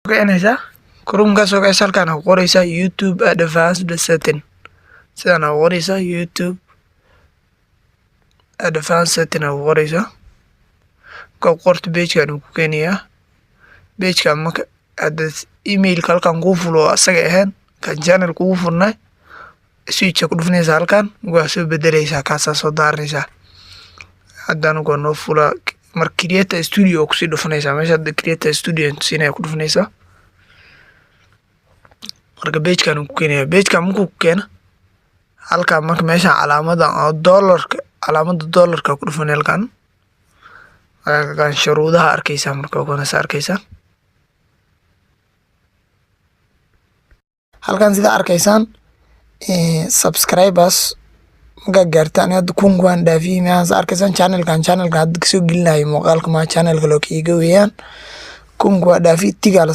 Keenaysa Chrome soo galaysa halkan ku qoraysa YouTube Advanced Setting sidana ku qoraysa YouTube Advanced Setting ku qoraysa ka qorto page-kan ku keenaya page-ka marka email halkan ku fulo asaga ahaan kan channel ku furnay switch ku dhufanaysa halkan waa soo bedelaysa kaasa soo daaraysa haddana ku no fula mar create studio ku sii dhufanaysa meesha create studio siinay ku dhufanaysa marka page-kan ku keenaya page-kan markuu ku keeno halkan marka meesha calaamada dollarka ku dhufan halkan kan shuruudaha arkaysa marka kuna arkaysa halkan sida arkaysan subscribers maga gaartaan hadda kun dhaafi ma arkaysan channelka hadda soo gelinayo muuqaalka ma channelka loo kiiga weeyaan kun dhaafi tiga la